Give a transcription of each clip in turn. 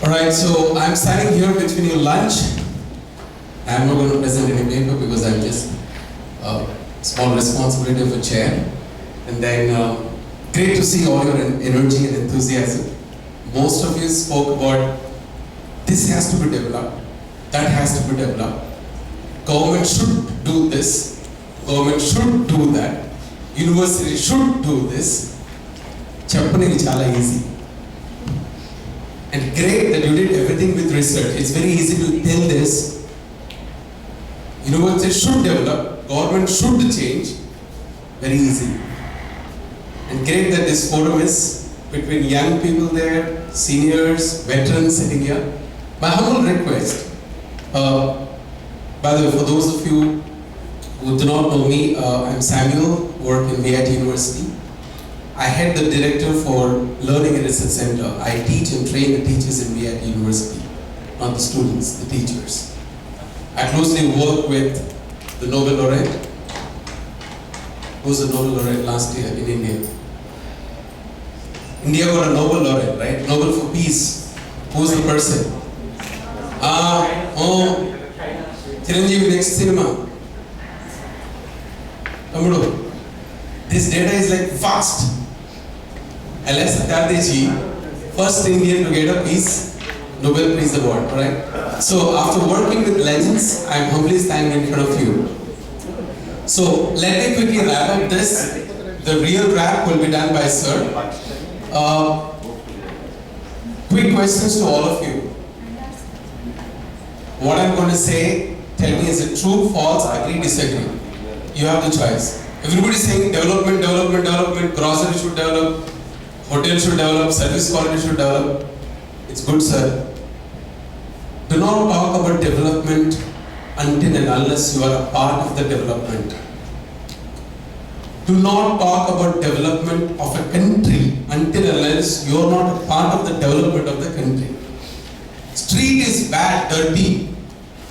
Alright, so I'm standing here between your lunch. I'm not going to present any paper because I'm just small responsibility of a chair. And then great to see all your energy and enthusiasm. Most of you spoke about this has to be developed, that has to be developed. Government should do this, government should do that, university should do this. Chappaniki chala easy. And great that you did everything with research. It's very easy to tell this. University should develop, government should change. Very easy. And great that this forum is between young people there, seniors, veterans sitting here. My humble request, by the way, for those of you who do not know me, I'm Samuel, work in VIT University. I head the director for Learning and Research Center. I teach and train the teachers in VIT University, not the students, the teachers. I closely work with the Nobel laureate. Who was the Nobel laureate last year in India? India got a Nobel laureate, right? Nobel for Peace. Who's the person? Chiranjeevi next cinema. Tamudu. This data is like fast. L.S. Satyadeji, first Indian to get a Peace Nobel Peace Award, right? So after working with legends, I'm humbly standing in front of you. So let me quickly wrap up this. The real wrap will be done by Sir. Quick questions to all of you. What I'm going to say, tell me is it true, false, agree, disagree. You have the choice. Everybody's saying development, development, development, grocery should develop, hotel should develop, service quality should develop. It's good, sir. Do not talk about development until and unless you are a part of the development. Do not talk about development of a country until and unless you are not a part of the development of the country. Street is bad, dirty.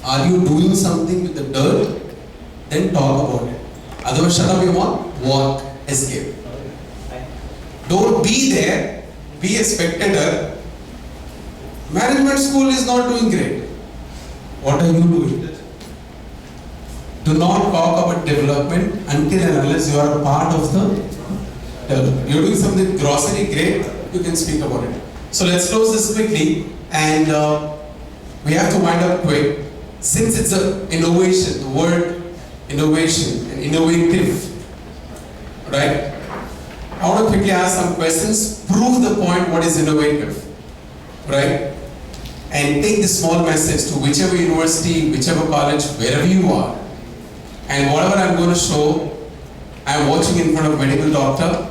Are you doing something with the dirt? Then talk about it. Otherwise, shut up your mouth, walk, escape. Don't be there, be a spectator. Management school is not doing great. What are you doing? Do not talk about development until and unless you are a part of the development. You're doing something grocery, great, you can speak about it. So let's close this quickly, and we have to wind up quick. Since it's an innovation, the word innovation and innovative, right? I want to quickly ask some questions, prove the point what is innovative, right? And take this small message to whichever university, whichever college, wherever you are. And whatever I'm going to show, I'm watching in front of medical doctor.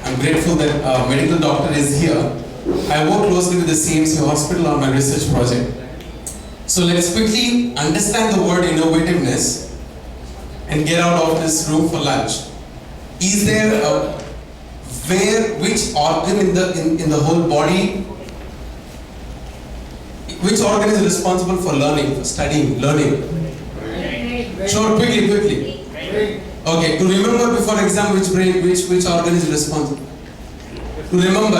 I'm grateful that medical doctor is here. I work closely with the CMC hospital on my research project. So let's quickly understand the word innovativeness and get out of this room for lunch. Is there a which organ in the whole body, which organ is responsible for learning, for studying, learning? Sure, quickly. Okay, to remember before exam which organ is responsible? To remember,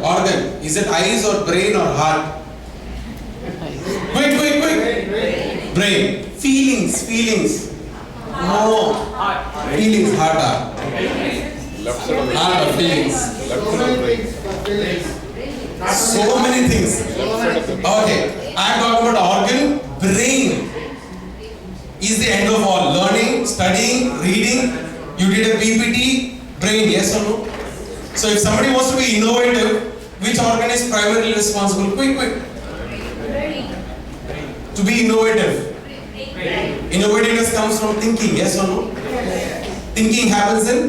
organ. Is it eyes or brain or heart? Quick. Brain. Feelings. No. Feelings, heart. Left side of the Heart or feelings. left side of the brain. So many things. Okay, I'm talking about organ, brain. Is the end of all. Learning, studying, reading. You did a PPT, brain, yes or no? So if somebody wants to be innovative, which organ is primarily responsible? Quick. To be innovative. Innovativeness comes from thinking, yes or no? Thinking happens in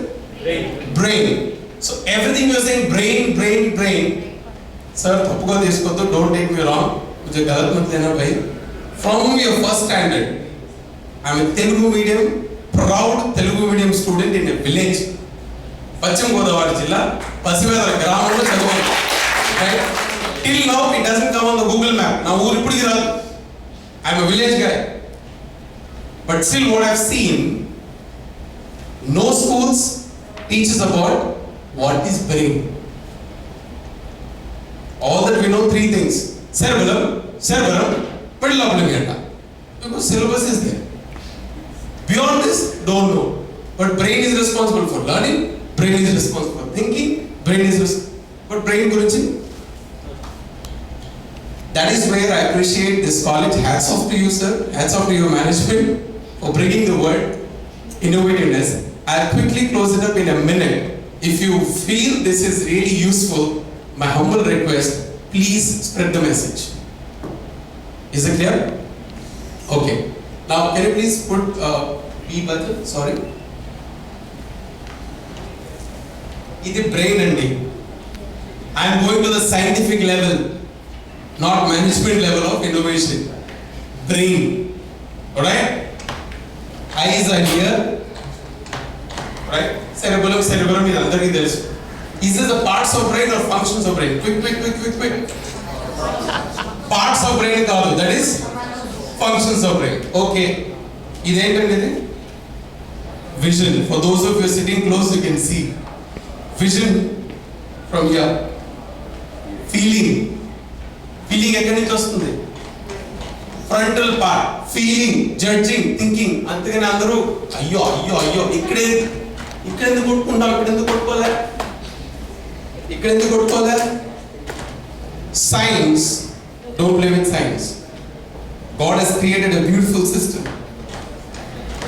brain. So everything you are saying brain. Sir, तपको देश को तो don't take me wrong. मुझे गलत मत लेना भाई. From your first standard, I am a Telugu medium, proud Telugu medium student in a village. Pachim Godavari Jilla, Pasivadara Gramamlo chaduvanu. Right? Till now it doesn't come on the Google map. Now ఊరు ఇప్పటికి రాదు. I am a village guy. But still what I have seen, no schools teaches about what is brain. All that we know, three things: cerebellum, pedula oblongata. Because syllabus is there. Beyond this, don't know. But brain is responsible for learning. Brain is responsible for thinking. But brain gurinchi. That is where I appreciate this college. Hats off to you, sir. Hats off to your management for bringing the word innovativeness. I'll quickly close it up in a minute. If you feel this is really useful, my humble request, please spread the message. Is it clear? Okay. Now, can you please put B button? Sorry. This is brain andi. I am going to the scientific level, not management level of innovation. Brain. Alright? Eyes are here. Right? Cerebellum is under the. Is this the parts of brain or functions of brain? Quick. Parts of brain kaadu. That is functions of brain. Okay. Identandi. Vision. For those of you sitting close, you can see. Vision from here. Feeling ఎక్కడి నుంచి వస్తుంది? Frontal part. Feeling, judging, thinking. అంతేగాని అందరూ అయ్యో ఇక్కడ ఎందుకు కొట్టుకుంటాం, ఇక్కడ ఎందుకు కొట్టుకోలే? Science. Don't play with science. God has created a beautiful system.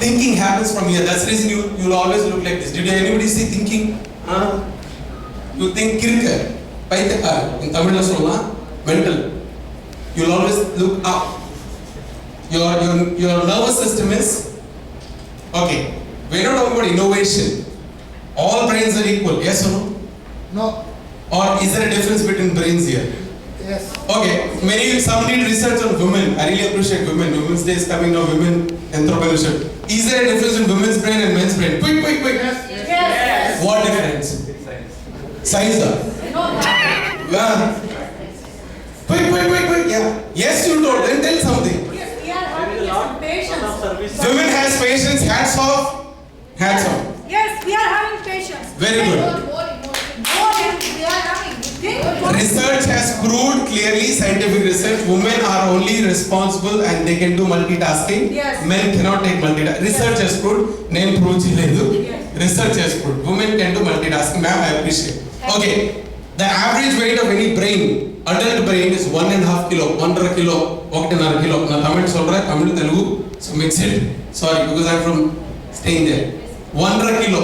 Thinking happens from here. That's the reason you'll always look like this. Did anybody see thinking? You think kirka, paithakar. In Tamil solla mental. You'll always look up. Your nervous system is okay. We're not talking about innovation. All brains are equal. Yes or no? No. Or is there a difference between brains here? Yes. Okay. Some need research on women. I really appreciate women. Women's Day is coming now. Women entrepreneurship. Is there a difference in women's brain and men's brain? Quick. Yes. What difference? Size. Yeah. Quick. Yeah. Yes, you told. Then tell something. Yes, we are having some patience. Women has patience. Hats off. Yes, we are having patience. Very good. We are having. Research has proved clearly, scientific research, women are only responsible and they can do multitasking. Yes. Men cannot take multitasking. Research has proved. Name proves chaledu. Yes. Research has proved. Women can do multitasking. Ma'am, I appreciate. Okay. The average weight of any brain, adult brain, is 1.5 kilo. 1.5 kilo. 1.5 kilo. Na Tamil solra, Tamil Telugu. So mix it. Sorry, because I'm from staying there. 1.5 kilo.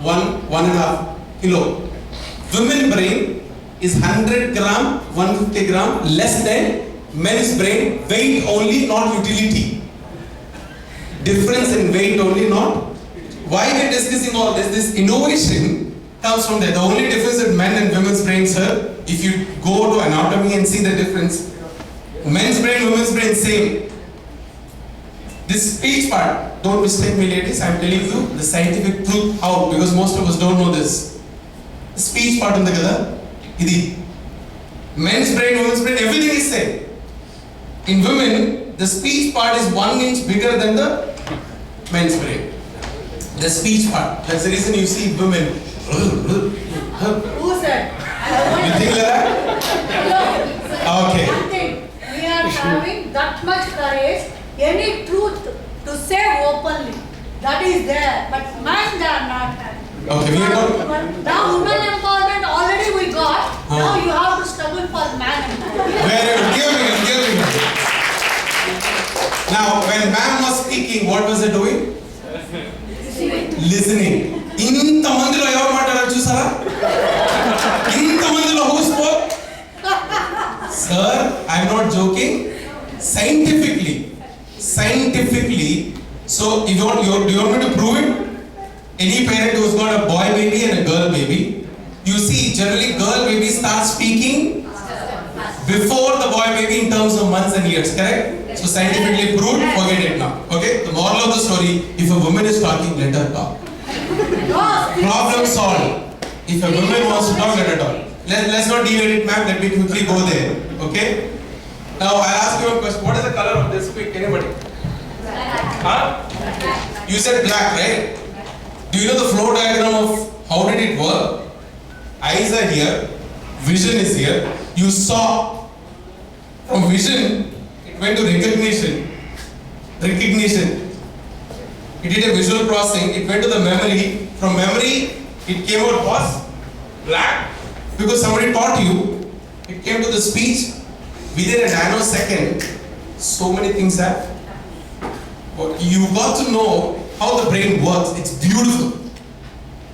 1.5 kilo. Women brain is 100 gram, 150 gram less than men's brain. Weight only, not utility. Difference in weight only, not. Why we are discussing all this? This innovation comes from there. The only difference in men and women's brains, sir, if you go to anatomy and see the difference, men's brain, women's brain, same. This speech part, don't mistake me ladies, I'm telling you the scientific truth out, because most of us don't know this. The speech part on the other, men's brain, women's brain, everything is same. In women, the speech part is 1 inch bigger than the men's brain. The speech part, that's the reason you see women. Who said? You think like that? Okay. Nothing. We are having that much courage, any truth to say openly. That is there, but men they are not having. Okay, we are not. Now women empowerment already we got. Now you have to struggle for man empowerment. Very good. Give me. Now, when ma'am was speaking, what was it doing? Listening. ఇంత మందిలో ఎవరు మాట్లాడారు చూసారా? ఇంత మందిలో who spoke? Sir, I am not joking. Scientifically. So if you want, do you want me to prove it? Any parent who's got a boy baby and a girl baby, you see generally girl baby starts speaking before the boy baby in terms of months and years, correct? So scientifically proved, forget it now. Okay? The moral of the story, if a woman is talking, let her talk. Problem solved. If a woman wants to talk, let her talk. Let's not deviate it, ma'am. Let me quickly go there. Okay? Now I'll ask you a question. What is the color of this? Quick, anybody? Huh? You said black, right? Do you know the flow diagram of how did it work? Eyes are here, vision is here. You saw. From vision, it went to recognition. It did a visual processing. It went to the memory. From memory, it came out was black because somebody taught you. It came to the speech. Within a nanosecond, so many things happen. But you got to know how the brain works. It's beautiful.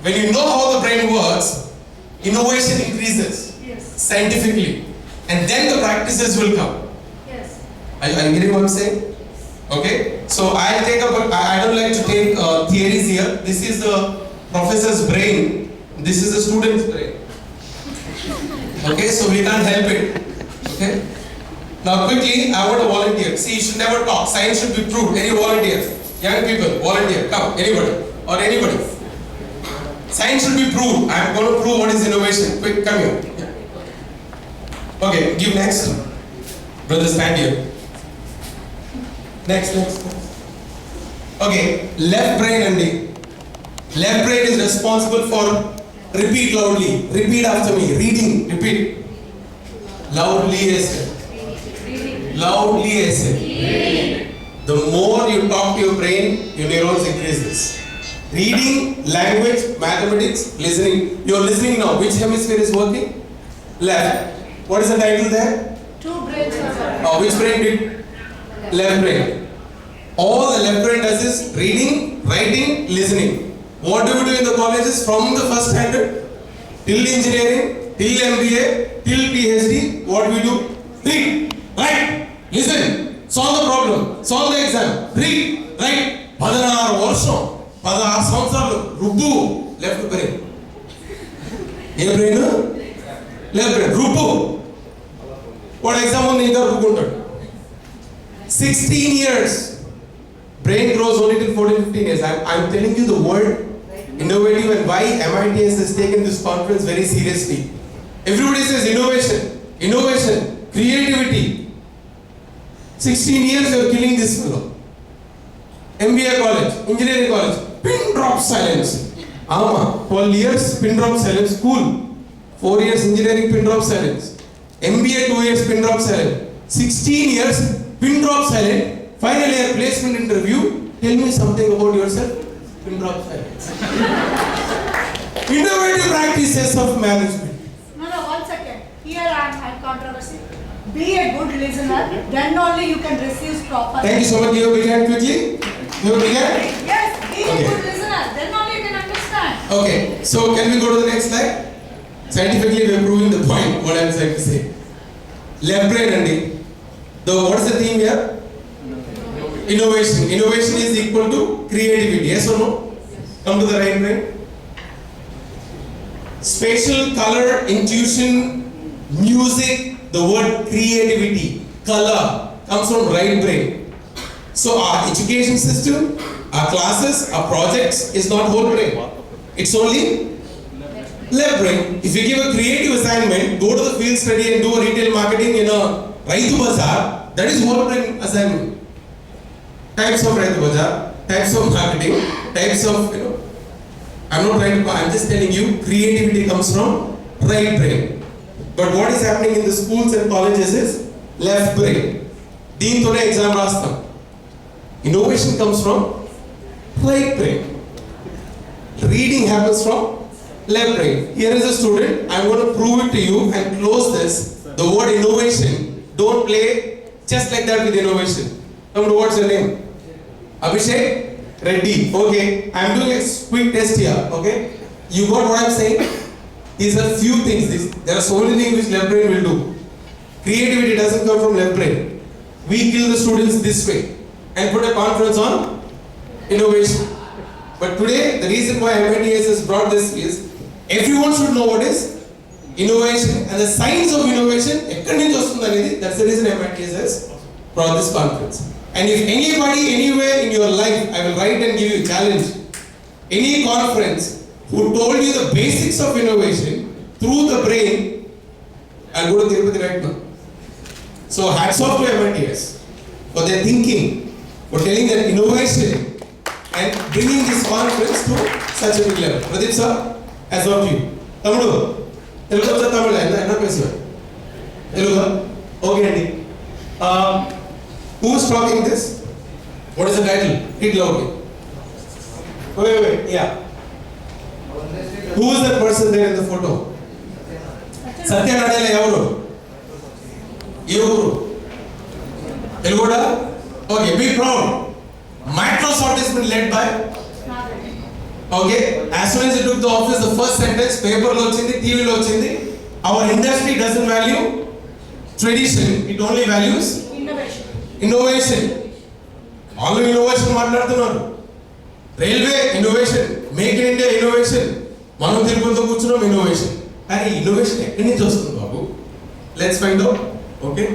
When you know how the brain works, innovation increases scientifically, and then the practices will come. Yes. Are you getting what I'm saying? Okay. So I'll take up. I don't like to take theories here. This is the professor's brain. This is the student's brain. Okay. So we can't help it. Okay. Now quickly, I want to volunteer. See, you should never talk. Science should be proved. Any volunteers? Young people, volunteer. Come, anybody or anybody. Science should be proved. I am going to prove what is innovation. Quick, come here. Okay, give next. Brother, stand here. Next. Okay, left brain Andy. Left brain is responsible for, repeat loudly. Repeat after me. Reading. Repeat. Loudly as Loudly as The more you talk to your brain, your neurons increases. Reading, language, mathematics, listening. You're listening now. Which hemisphere is working? Left. What is the title there? Two brains are Oh, which brain did? Left brain. All the left brain does is reading, writing, listening. What do we do in the colleges from the first standard till engineering, till MBA, till PhD? What do we do? Read, write, listen, solve the problem, solve the exam, read, write. 16 వర్షం 16 సంవత్సరాలు రుబ్బు left brain ఏ brain left brain రుబ్బు వాడు exam ఉంది ఇంకా రుబ్బుకుంటాడు 16 years brain grows only till 14-15 years. I'm telling you the word innovative and why MITS has taken this conference very seriously. Everybody says innovation, creativity. 16 years you are killing this fellow. MBA college, engineering college, pin drop silence. 12 years pin drop silence school. 4 years engineering pin drop silence. MBA 2 years pin drop silence. 16 years pin drop silence. Final year placement interview. Tell me something about yourself. Pin drop silence. Innovative practices of management. No, 1 second. Here I am controversy. Be a good listener, then only you can receive properly. Thank you so much. Give a big hand quickly. Give a big hand. Yes, be a Okay. good listener, then only you can understand. Okay, so can we go to the next slide? Scientifically, we are proving the point, what I am trying to say. Left brain ending. What is the theme here? Innovation. Innovation is equal to creativity. Yes or no? Come to the right brain. Spatial, color, intuition, music, the word creativity, color comes from right brain. So our education system, our classes, our projects is not whole brain. It's only left brain. If you give a creative assignment, go to the field study and do a retail marketing in a Raitu Bazaar, that is whole brain assignment. Types of Raitu Bazaar, types of marketing, types of, I'm not trying to, I'm just telling you, creativity comes from right brain. But what is happening in the schools and colleges is left brain. Deentone exam rastam. Innovation comes from right brain. Reading happens from left brain. Here is a student. I'm going to prove it to you and close this. The word innovation, don't play just like that with innovation. Come to what's your name? Abhishek Reddy. Okay. I'm doing a quick test here. Okay. You got what I'm saying? These are few things. There are so many things which left brain will do. Creativity doesn't come from left brain. we kill the students this way and put a conference on innovation. But today, the reason why MITS has brought this is everyone should know what is innovation and the science of innovation. That's the reason MITS has brought this conference. And if anybody, anywhere in your life, I will write and give you a challenge, any conference who told you the basics of innovation through the brain, I'll go to Tirupati right now. So hats off to MITS for their thinking, for telling that innovation and bringing this conference to such a big level. Pradeep sir, as of you. Tamudu, Telugu sir, Tamil, enna pesuva? Telugu? Okay, Andy. Who's talking this? What is the title? Read loudly. Wait, yeah. Who is that person there in the photo? Satya Nadella Yavuru. Yavuru. Teluguda? Okay, be proud. Microsoft has been led by. Okay, as soon as he took the office, the first sentence, paper lo ochindi, TV lo ochindi. Our industry doesn't value tradition, it only values innovation. All innovation మాట్లాడుతున్నారు. Railway innovation, make in India innovation. మనం తిరుపతిలో కూర్చున్నాం innovation. కానీ innovation ఎక్కడి నుంచి వస్తుంది బాబు? Let's find out. Okay.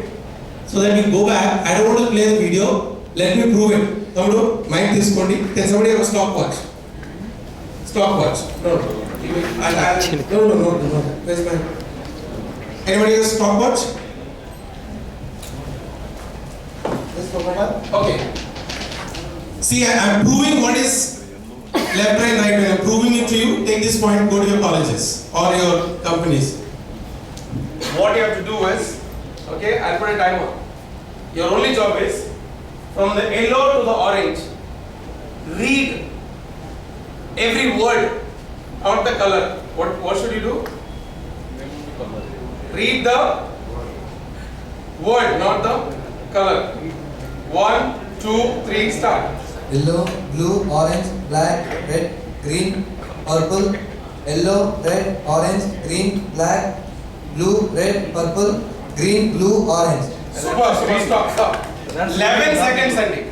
So that we go back. I don't want to play the video. Let me prove it. తమ్ముడు mic తీసుకోండి. Can somebody have a stopwatch? Stopwatch. No. No. Where's my? Anybody has a stopwatch? Okay. See, I'm proving what is left brain, right brain. I'm proving it to you. Take this point, go to your colleges or your companies. What you have to do is, okay, I'll put a timer. Your only job is, from the yellow to the orange, read every word, not the color. What should you do? Read the word, not the color. 1, 2, 3, start. Yellow, blue, orange, black, red, green, purple. Yellow, red, orange, green, black, blue, red, purple, green, blue, orange. Super, stop. 11 seconds, Andy.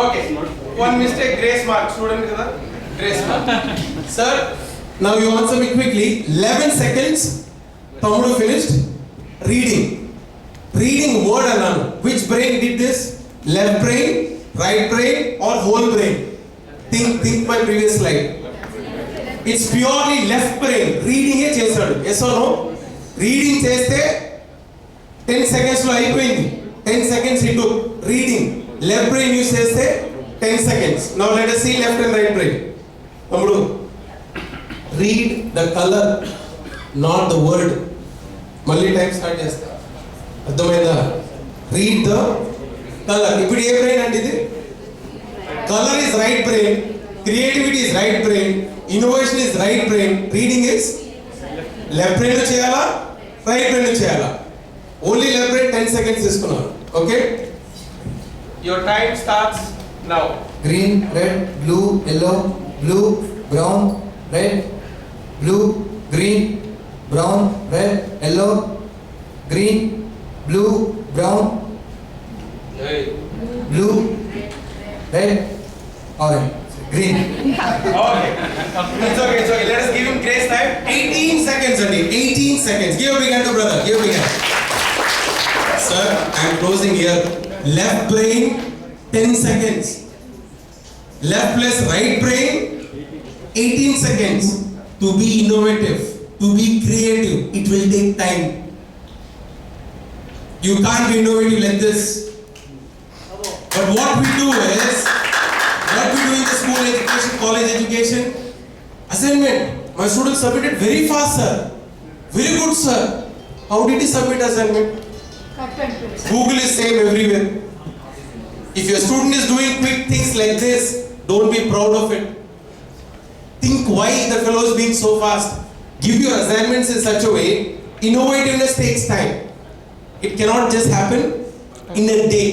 Okay. One mistake, grace mark. Student kada? Grace mark. Sir, now you answer me quickly. 11 seconds. Tamudu finished. Reading word alone. Which brain did this? Left brain, right brain, or whole brain? Think my previous slide. It's purely left brain. Reading ఏ చేశాడు. Yes or no? Reading చేస్తే 10 seconds లో అయిపోయింది. 10 seconds he took. Reading. Left brain use చేస్తే 10 seconds. Now let us see left and right brain. తమ్ముడు, read the color, not the word. మళ్ళీ time start చేస్తా. అర్థమైందా? Read the color. ఇప్పుడు ఏ brain అంటే ఇది? Color is right brain, creativity is right brain, innovation is right brain, reading is left brain లో చేయాలా, right brain లో చేయాలా? Only left brain 10 seconds తీసుకున్నాను. Okay? Your time starts now. Green, red, blue, yellow, blue, brown, red, blue, green, brown, red, yellow, green, blue, brown, blue, red, orange, green. Okay. It's okay. Let us give him grace time. 18 seconds only. 18 seconds. Give a big hand to brother. Give a big hand. Sir, I am closing here. Left brain, 10 seconds. Left plus right brain, 18 seconds. To be innovative, to be creative, it will take time. You can't be innovative like this. But what we do in the school education, college education, assignment. My students submitted very fast, sir. Very good, sir. How did he submit assignment? Cut and paste. Google is same everywhere. If your student is doing quick things like this, don't be proud of it. Think why the fellow is being so fast. Give your assignments in such a way. Innovativeness takes time. It cannot just happen in a day.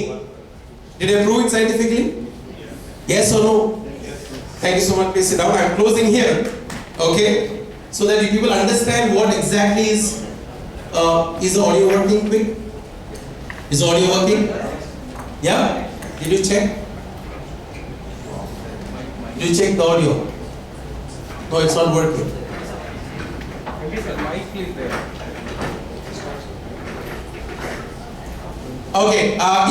Did I prove it scientifically? Yes or no? Thank you so much. Please sit down. I am closing here. Okay? So that you people understand what exactly is the audio working quick. Is audio working? Yeah? Did you check? Did you check the audio? No, it's not working. Okay,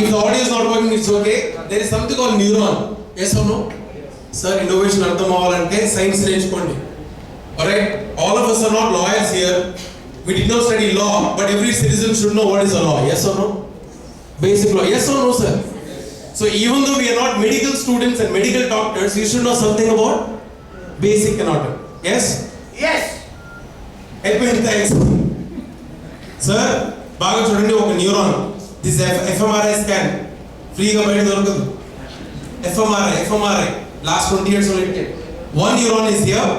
if the audio is not working, it's okay. There is something called neuron. Yes or no? Sir, innovation ardham avalante science నేర్చుకోండి. Alright, all of us are not lawyers here. We did not study law, but every citizen should know what is a law. Yes or no? Basic law. Yes or no, sir? So even though we are not medical students and medical doctors, you should know something about basic anatomy. Yes? Yes. Helping thanks. Sir, బాగా చూడండి ఒక neuron. This fMRI scan. ఫ్రీగా బయట దొరకదు. fMRI. Last 20 years only. One neuron is here,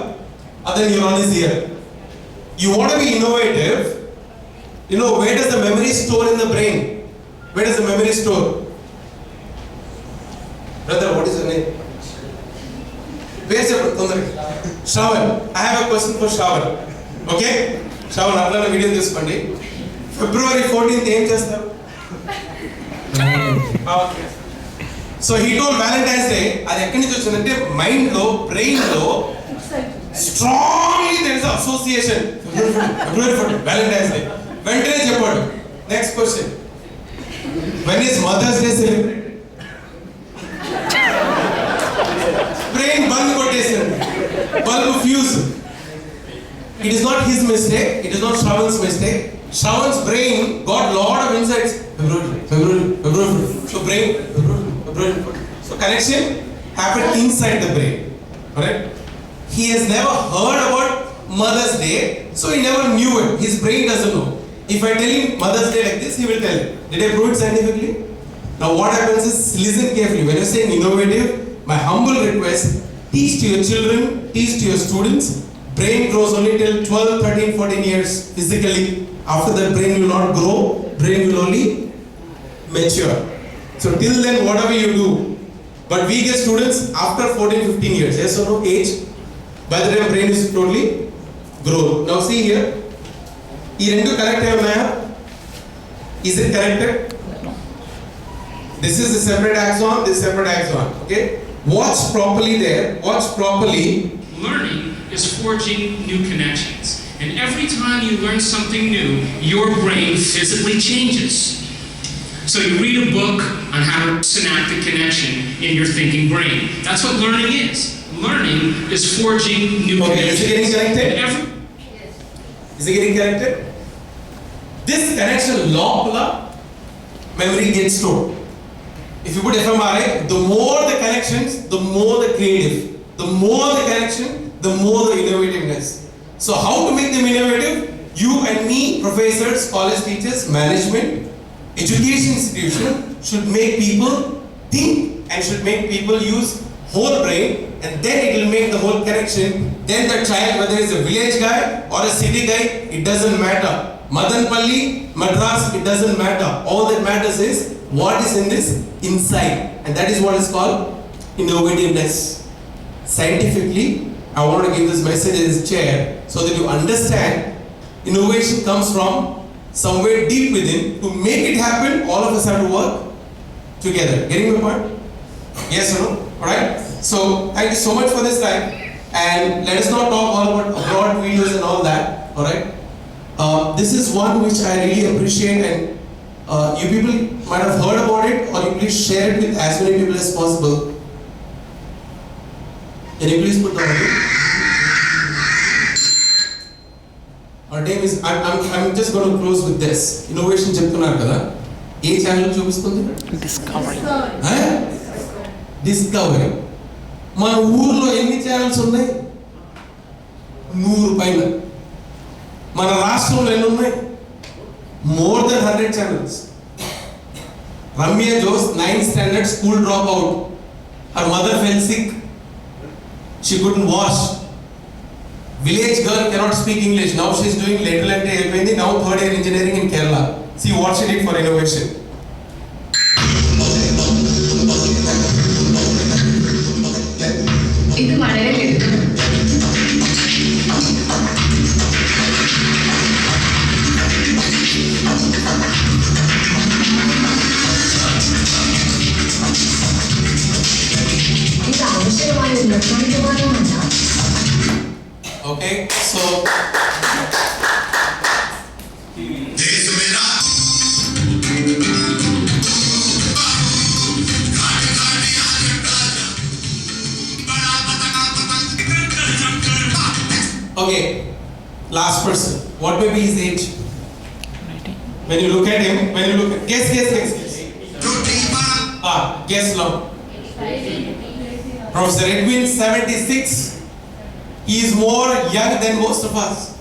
other neuron is here. You want to be innovative. You know, where does the memory store in the brain? Where does the memory store? Brother, what is your name? Where's your brother? Shravan. I have a question for Shravan. Okay? Shravan, అట్లా video తీసుకోండి. February 14th ఏం చేస్తారు? So he told Valentine's Day, అది ఎక్కడి నుంచి వచ్చిందంటే mind లో, brain లో strongly there is an association. February 14th, Valentine's Day. వెంటనే చెప్పాడు. Next question. When is Mother's Day celebrated? Brain bulb కొట్టేసింది. Bulb fuse. It is not his mistake. It is not Shravan's mistake. Shravan's brain got lot of insights. February. So brain, February. So connection happened inside the brain. Alright? He has never heard about Mother's Day, so he never knew it. His brain doesn't know. If I tell him Mother's Day like this, he will tell it. Did I prove it scientifically? Now what happens is, listen carefully. When you're saying innovative, my humble request, teach to your children, teach to your students. Brain grows only till 12, 13, 14 years physically. After that, brain will not grow. Brain will only mature. So till then, whatever you do. But we get students after 14, 15 years. Yes or no? Age. By the time brain is totally grown. Now see here. ఈ రెండు correct ఉన్నాయా? Is it connected? This is the separate axon, this separate axon. Okay? Watch properly there. Watch properly. Learning is forging new connections. And every time you learn something new, your brain physically changes. So you read a book on how to synaptic connection in your thinking brain. That's what learning is. Learning is forging new connections. Is it getting connected? Is it getting connected? This connection locked, memory gets stored. If you put fMRI, the more the connections, the more the creative. The more the connection, the more the innovativeness. So how to make them innovative? You and me, professors, college teachers, management, education institution should make people think and should make people use whole brain, and then it will make the whole connection. Then the child, whether it's a village guy or a city guy, it doesn't matter. Madanpalli, Madras, it doesn't matter. All that matters is what is in this inside, and that is what is called innovativeness. Scientifically, I want to give this message in this chair so that you understand innovation comes from somewhere deep within. To make it happen, all of us have to work together. Getting my point? Yes or no? Alright? So, thank you so much for this time. And let us not talk all about abroad videos and all that. Alright? This is one which I really appreciate, and you people might have heard about it, or you please share it with as many people as possible. Can you please put the audio? Our name is, I'm just going to close with this. Innovation చెప్తున్నారు కదా, ఏ channel చూపిస్తుంది? Discovery. మన ఊర్లో ఎన్ని channels ఉన్నాయి? 100 పైన. మన రాష్ట్రంలో ఎన్ని ఉన్నాయి? More than 100 channels. Ramya Jose, 9th standard school dropout. Her mother fell sick. She couldn't wash. Village girl cannot speak English. Now she is doing lateral entry LPND, now third year engineering in Kerala. See what she did for innovation. ഇത് വളരെ ലളിതം. So, okay, last person. What may be his age? When you look at him, guess. Guess now. Professor Edwin, 76. He is more young than most of us.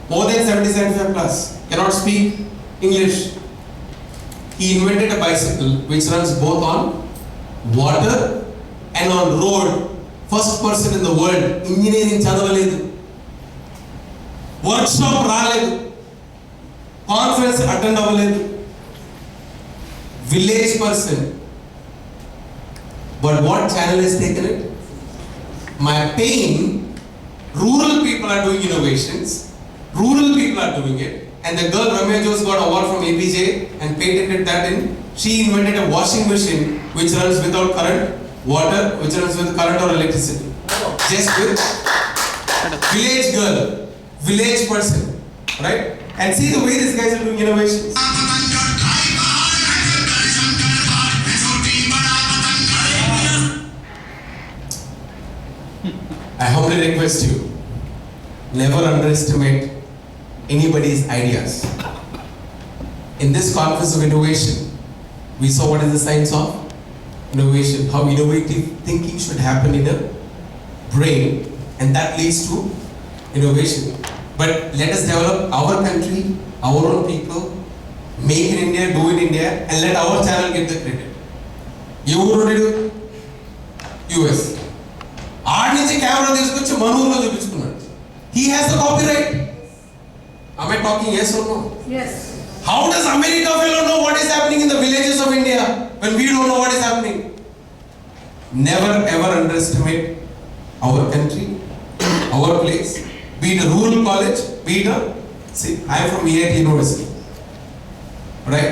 More than 75 plus. Cannot speak English. He invented a bicycle which runs both on water and on road. First person in the world. Engineering chadavaledu. Workshop raledu. Conference attend avaledu. Village person. But what channel has taken it? My pain, rural people are doing innovations, rural people are doing it, and the girl Ramya got award from APJ and patented that in, she invented a washing machine which runs without current, water, which runs with current or electricity. Just with village girl, village person, right? And see the way these guys are doing innovations. I humbly request you, never underestimate anybody's ideas. In this conference of innovation, we saw what is the science of innovation, how innovative thinking should happen in a brain, and that leads to innovation. But let us develop our country, our own people, make in India, do in India, and let our channel get the credit. You would do US. ఆడించి camera తీసుకొచ్చి మనూరులో చూపించుకున్నాడు. He has the copyright. Am I talking yes or no? Yes. How does America fellow know what is happening in the villages of India when we don't know what is happening? Never ever underestimate our country, our place. Be it a rural college, be it a, see, I am from VIT University. Right?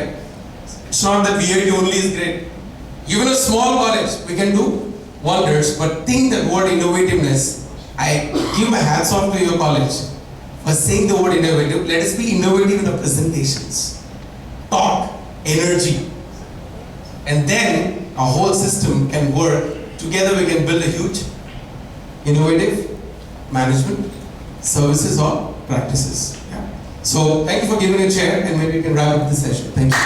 It's not that VIT only is great. Even a small college, we can do wonders, but think that word innovativeness, I give my hats off to your college for saying the word innovative. Let us be innovative in the presentations. Talk, energy. And then our whole system can work. Together we can build a huge, innovative management, services or practices. Yeah. So thank you for giving a chair, and maybe we can wrap up the session. Thank you.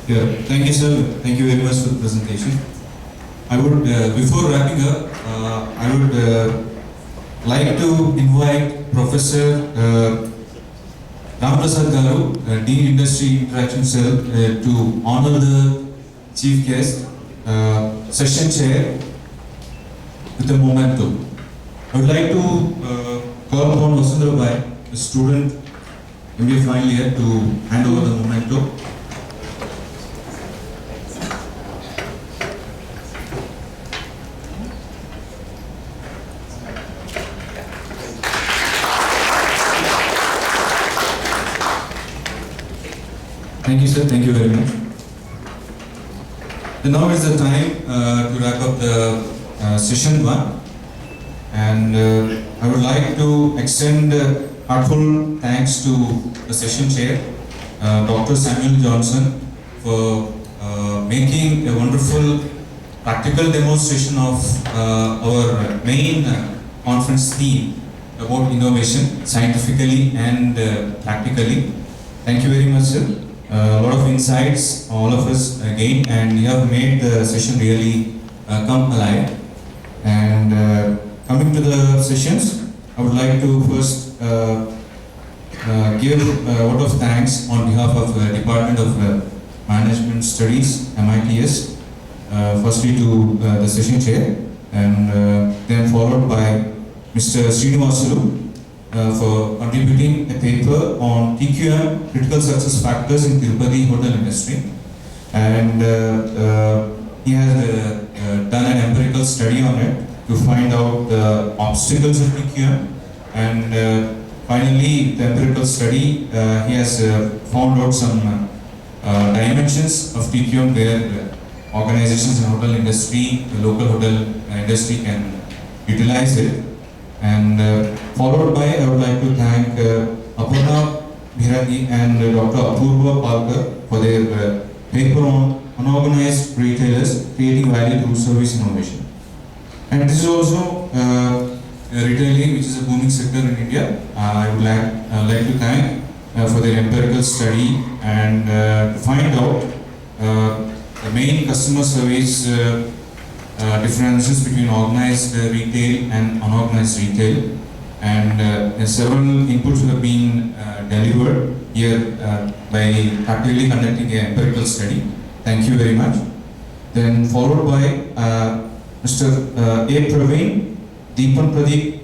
Yeah, thank you, sir. Thank you very much for the presentation. I would, before wrapping up, I would like to invite Professor Ramprasad Garu, Dean Industry Interaction Cell, to honor the Chief Guest, Session Chair, with a memento. I would like to call upon Vasundhara Bai, a student, MBA final year, to hand over the memento. Thank you, sir. Thank you very much. And now is the time to wrap up the session 1. And I would like to extend heartful thanks to the session chair, Dr. Samuel Johnson, for making a wonderful practical demonstration of our main conference theme about innovation, scientifically and practically. Thank you very much, sir. A lot of insights, all of us again, and you have made the session really come alive. And coming to the sessions, I would like to first give a word of thanks on behalf of Department of Management Studies, MITS, firstly to the session chair, and then followed by Mr. Srinivasalu, for contributing a paper on TQM, critical success factors in Tirupati hotel industry. And he has done an empirical study on it to find out the obstacles of TQM. And finally, the empirical study, he has found out some dimensions of TQM where organizations in hotel industry, the local hotel industry can utilize it. And followed by, I would like to thank Aparna Bhiragi and Dr. Apurva Palkar for their paper on unorganized retailers creating value through service innovation. And this is also retailing, which is a booming sector in India. I would like to thank for their empirical study and to find out the main customer service differences between organized retail and unorganized retail. And several inputs have been delivered here by practically conducting an empirical study. Thank you very much. Then followed by Mr. A. Praveen, Deepan Pradeep,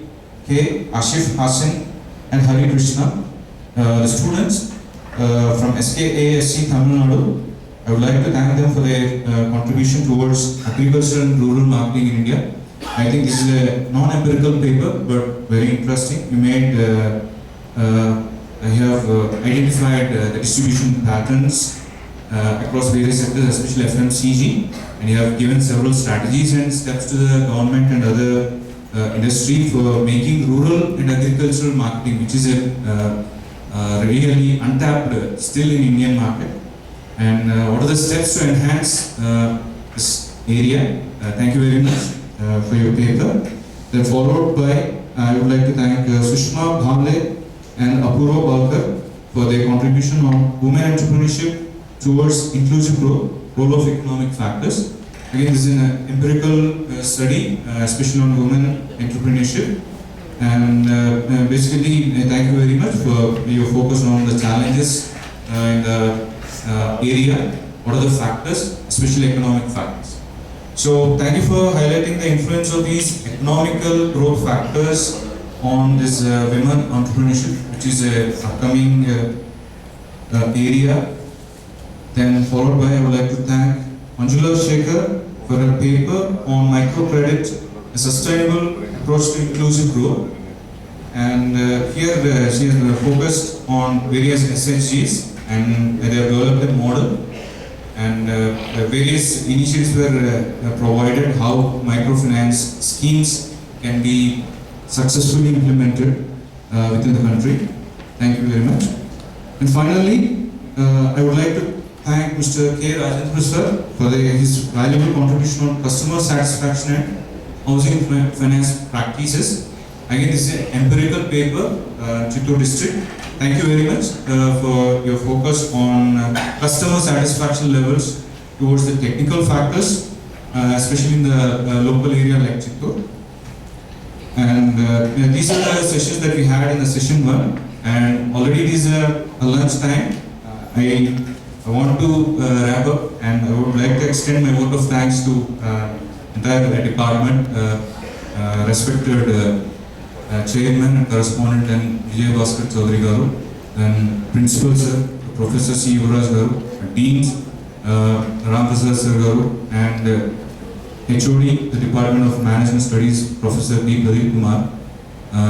K. Ashif Hassan, and Hari Krishna. The students from SKASC Tamil Nadu, I would like to thank them for their contribution towards agriculture and rural marketing in India. I think this is a non-empirical paper, but very interesting. You made, you have identified the distribution patterns across various sectors, especially FMCG, and you have given several strategies and steps to the government and other industry for making rural and agricultural marketing, which is a really untapped still in Indian market. And what are the steps to enhance this area? Thank you very much for your paper. Then followed by, I would like to thank Sushma Bhamle and Apurva Balkar for their contribution on women entrepreneurship towards inclusive growth, role of economic factors. Again, this is an empirical study, especially on women entrepreneurship. And basically, thank you very much for your focus on the challenges in the area. What are the factors, especially economic factors? So, thank you for highlighting the influence of these economical growth factors on this women entrepreneurship, which is a upcoming area. Then followed by, I would like to thank Manjula Shekhar for a paper on microcredit, a sustainable approach to inclusive growth. And here she has focused on various SHGs and they have developed a model. And various initiatives were provided how microfinance schemes can be successfully implemented within the country. Thank you very much. And finally, I would like to thank Mr. K. Rajendra sir for his valuable contribution on customer satisfaction and housing finance practices. Again, this is an empirical paper, Chittoor district. Thank you very much for your focus on customer satisfaction levels towards the technical factors, especially in the local area like Chittoor. And these are the sessions that we had in the session 1, and already it is a lunch time. I want to wrap up, and I would like to extend my vote of thanks to entire department, respected chairman and correspondent and Vijay Bhaskar Chaudhary Garu, then principal sir, Professor C. Yuvraj Garu, deans Ram Prasad sir Garu, and HOD, the Department of Management Studies, Professor D. Pradeep Kumar,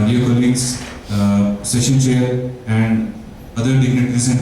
dear colleagues, session chair and other dignitaries and